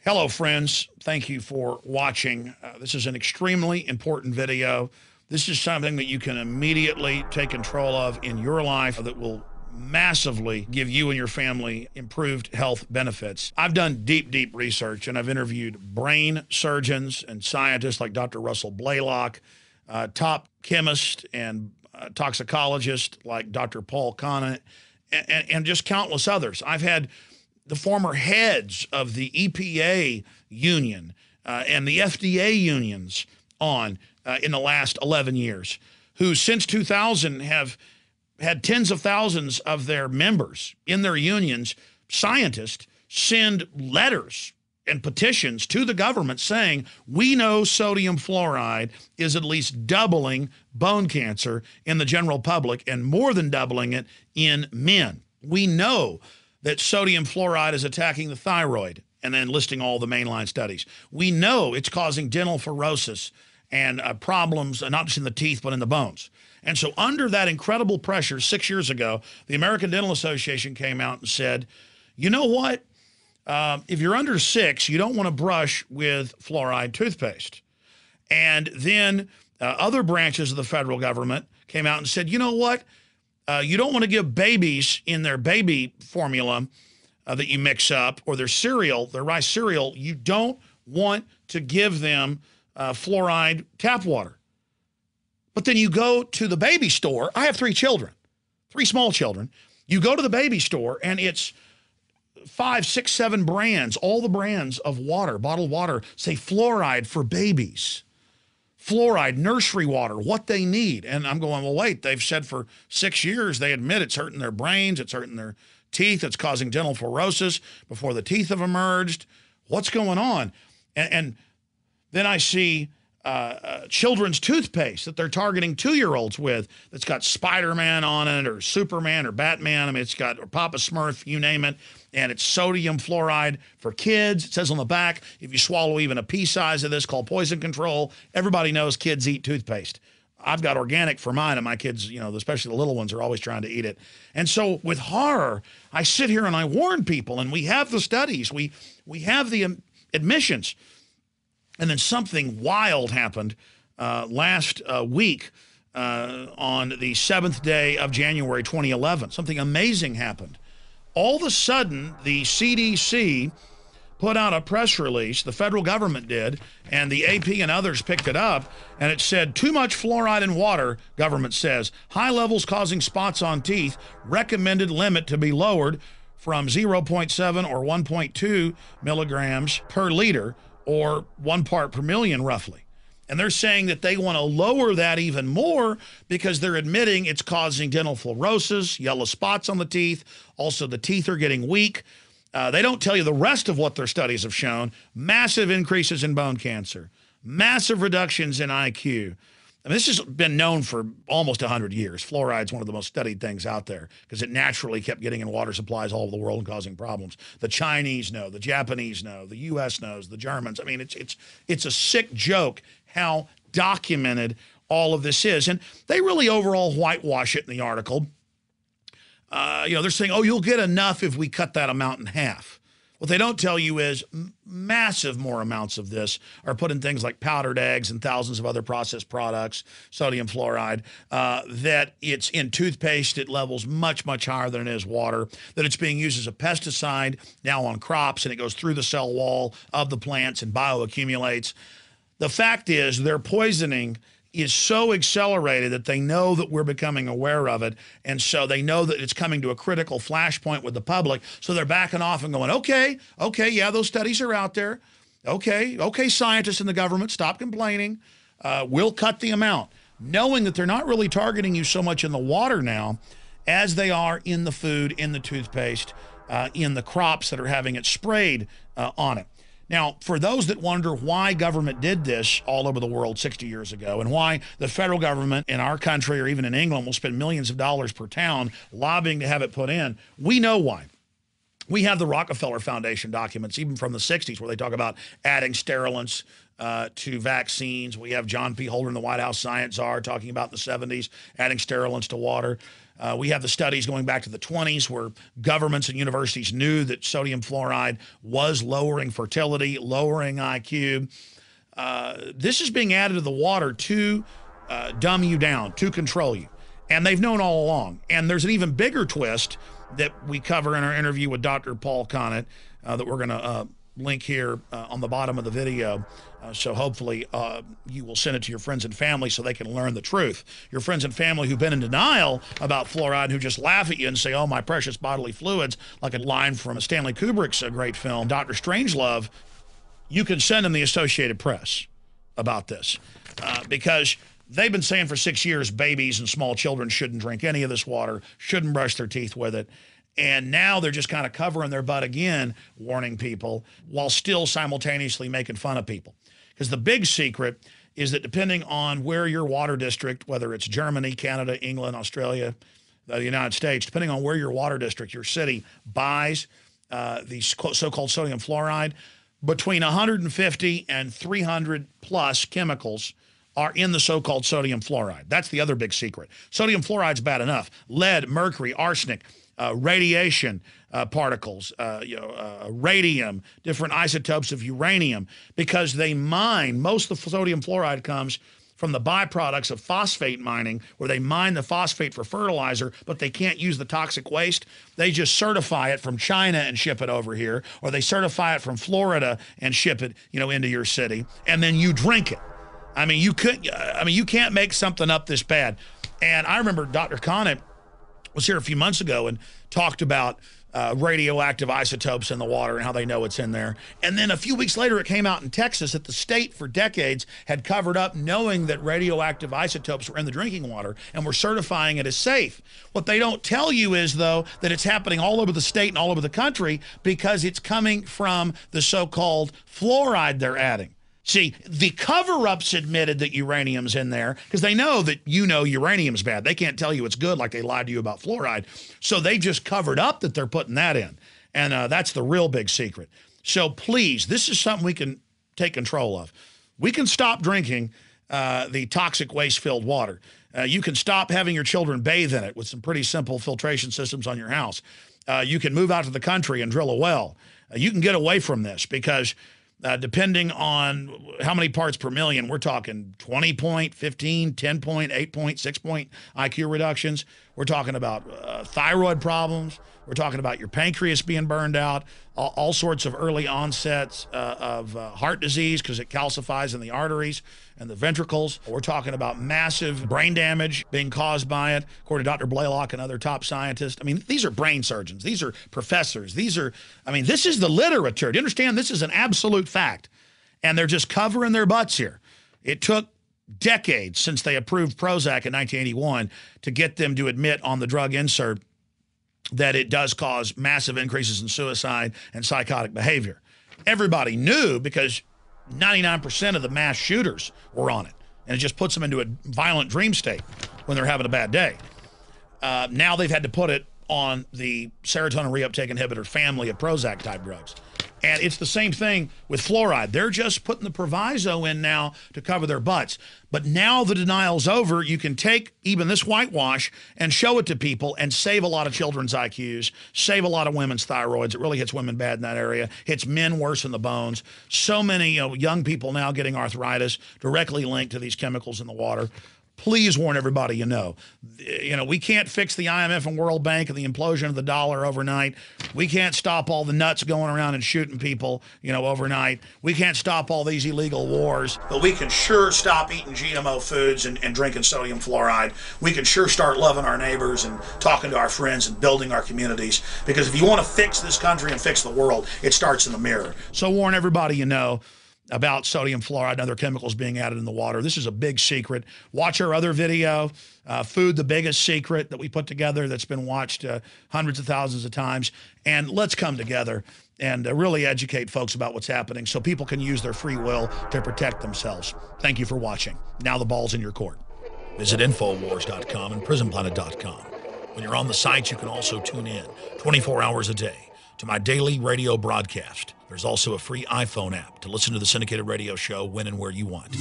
Hello, friends. Thank you for watching. This is an extremely important video. This is something that you can immediately take control of in your life that will massively give you and your family improved health benefits. I've done deep research, and I've interviewed brain surgeons and scientists like Dr. Russell Blaylock, top chemist and toxicologist like Dr. Paul Conant, and just countless others. I've had the former heads of the EPA union and the FDA unions on in the last 11 years, who since 2000 have had tens of thousands of their members in their unions, scientists, send letters and petitions to the government saying, we know sodium fluoride is at least doubling bone cancer in the general public and more than doubling it in men. We know that sodium fluoride is attacking the thyroid, and then listing all the mainline studies. We know it's causing dental fluorosis and problems, not just in the teeth, but in the bones. And so under that incredible pressure, 6 years ago, the American Dental Association came out and said, you know what? If you're under 6, you don't want to brush with fluoride toothpaste. And then other branches of the federal government came out and said, you know what? You don't want to give babies in their baby formula that you mix up, or their cereal, their rice cereal, you don't want to give them fluoride tap water. But then you go to the baby store. I have 3 children, 3 small children. You go to the baby store and it's 5, 6, 7 brands, all the brands of water, bottled water, say fluoride for babies. Fluoride, nursery water, what they need. And I'm going, well, wait, they've said for 6 years, they admit it's hurting their brains, it's hurting their teeth, it's causing dental fluorosis before the teeth have emerged. What's going on? And then I see children's toothpaste that they're targeting 2-year-olds with that's got Spider-Man on it, or Superman, or Batman. I mean, it's got, or Papa Smurf, you name it. And it's sodium fluoride for kids. It says on the back, if you swallow even a pea size of this, called poison control. Everybody knows kids eat toothpaste. I've got organic for mine, and my kids, you know, especially the little ones, are always trying to eat it. And so with horror, I sit here and I warn people, and we have the studies, we have the admissions. And then something wild happened last week on the 7th day of January 2011. Something amazing happened. All of a sudden, the CDC put out a press release, the federal government did, and the AP and others picked it up, and it said, too much fluoride in water, government says. High levels causing spots on teeth, recommended limit to be lowered from 0.7 or 1.2 milligrams per liter, or 1 part per million, roughly. And they're saying that they want to lower that even more because they're admitting it's causing dental fluorosis, yellow spots on the teeth. Also, the teeth are getting weak. They don't tell you the rest of what their studies have shown. Massive increases in bone cancer, massive reductions in IQ. I mean, this has been known for almost 100 years. Fluoride is one of the most studied things out there because it naturally kept getting in water supplies all over the world and causing problems. The Chinese know, the Japanese know, the U.S. knows, the Germans. I mean, it's a sick joke how documented all of this is. And they really overall whitewash it in the article. You know, they're saying, oh, you'll get enough if we cut that amount in half. What they don't tell you is massive more amounts of this are put in things like powdered eggs and thousands of other processed products, sodium fluoride, that it's in toothpaste at levels much higher than it is water, that it's being used as a pesticide now on crops, and it goes through the cell wall of the plants and bioaccumulates. The fact is their poisoning is so accelerated that they know that we're becoming aware of it. And so they know that it's coming to a critical flashpoint with the public. So they're backing off and going, okay, yeah, those studies are out there. Okay, scientists in the government, stop complaining. We'll cut the amount, knowing that they're not really targeting you so much in the water now as they are in the food, in the toothpaste, in the crops that are having it sprayed on it. Now, for those that wonder why government did this all over the world 60 years ago, and why the federal government in our country or even in England will spend millions of dollars per town lobbying to have it put in, we know why. We have the Rockefeller Foundation documents, even from the 60s, where they talk about adding sterilants to vaccines. We have John P. Holder, the White House science czar, talking about in the 70s, adding sterilants to water. We have the studies going back to the 20s where governments and universities knew that sodium fluoride was lowering fertility, lowering IQ. This is being added to the water to dumb you down, to control you. And they've known all along. And there's an even bigger twist that we cover in our interview with Dr. Paul Connett that we're going to link here on the bottom of the video. So hopefully you will send it to your friends and family so they can learn the truth. Your friends and family who've been in denial about fluoride, who just laugh at you and say, oh, my precious bodily fluids, like a line from Stanley Kubrick's great film, Dr. Strangelove, you can send them the Associated Press about this because they've been saying for 6 years babies and small children shouldn't drink any of this water, shouldn't brush their teeth with it. And now they're just kind of covering their butt again, warning people, while still simultaneously making fun of people. Because the big secret is that depending on where your water district, whether it's Germany, Canada, England, Australia, the United States, depending on where your water district, your city, buys the so-called sodium fluoride, between 150 and 300 plus chemicals are in the so-called sodium fluoride. That's the other big secret. Sodium fluoride's bad enough. Lead, mercury, arsenic, radiation particles, radium, different isotopes of uranium, because they mine, most of the sodium fluoride comes from the byproducts of phosphate mining, where they mine the phosphate for fertilizer, but they can't use the toxic waste. They just certify it from China and ship it over here, or they certify it from Florida and ship it, into your city, and then you drink it. You can't make something up this bad. And I remember Dr. Connett was here a few months ago and talked about radioactive isotopes in the water and how they know it's in there. And then a few weeks later, it came out in Texas that the state for decades had covered up knowing that radioactive isotopes were in the drinking water and were certifying it as safe. What they don't tell you is, though, that it's happening all over the state and all over the country because it's coming from the so-called fluoride they're adding. See, the cover-ups admitted that uranium's in there because they know that uranium's bad. They can't tell you it's good like they lied to you about fluoride. So they just covered up that they're putting that in. And that's the real big secret. So please, this is something we can take control of. We can stop drinking the toxic waste-filled water. You can stop having your children bathe in it with some pretty simple filtration systems on your house. You can move out to the country and drill a well. You can get away from this because depending on how many parts per million, we're talking 20 point, 15, 10 point, 8 point, 6 point IQ reductions. We're talking about thyroid problems. We're talking about your pancreas being burned out, all sorts of early onsets of heart disease because it calcifies in the arteries and the ventricles. We're talking about massive brain damage being caused by it, according to Dr. Blaylock and other top scientists. These are brain surgeons. These are professors. This is the literature. Do you understand? This is an absolute fact. And they're just covering their butts here. It took decades since they approved Prozac in 1981 to get them to admit on the drug insert that it does cause massive increases in suicide and psychotic behavior. Everybody knew because 99% of the mass shooters were on it, and it just puts them into a violent dream state when they're having a bad day. Now they've had to put it on the serotonin reuptake inhibitor family of Prozac type drugs. And it's the same thing with fluoride. They're just putting the proviso in now to cover their butts. But now the denial's over, you can take even this whitewash and show it to people and save a lot of children's IQs, save a lot of women's thyroids. It really hits women bad in that area. Hits men worse in the bones. So many young people now getting arthritis directly linked to these chemicals in the water. Please warn everybody we can't fix the IMF and World Bank and the implosion of the dollar overnight. We can't stop all the nuts going around and shooting people, overnight. We can't stop all these illegal wars. But we can sure stop eating GMO foods and drinking sodium fluoride. We can sure start loving our neighbors and talking to our friends and building our communities. Because if you want to fix this country and fix the world, it starts in the mirror. So warn everybody about sodium fluoride and other chemicals being added in the water. This is a big secret. Watch our other video, Food, the Biggest Secret, that we put together that's been watched hundreds of thousands of times. And let's come together and really educate folks about what's happening so people can use their free will to protect themselves. Thank you for watching. Now the ball's in your court. Visit Infowars.com and PrisonPlanet.com. When you're on the sites, you can also tune in 24 hours a day. to my daily radio broadcast. There's also a free iPhone app to listen to the syndicated radio show when and where you want.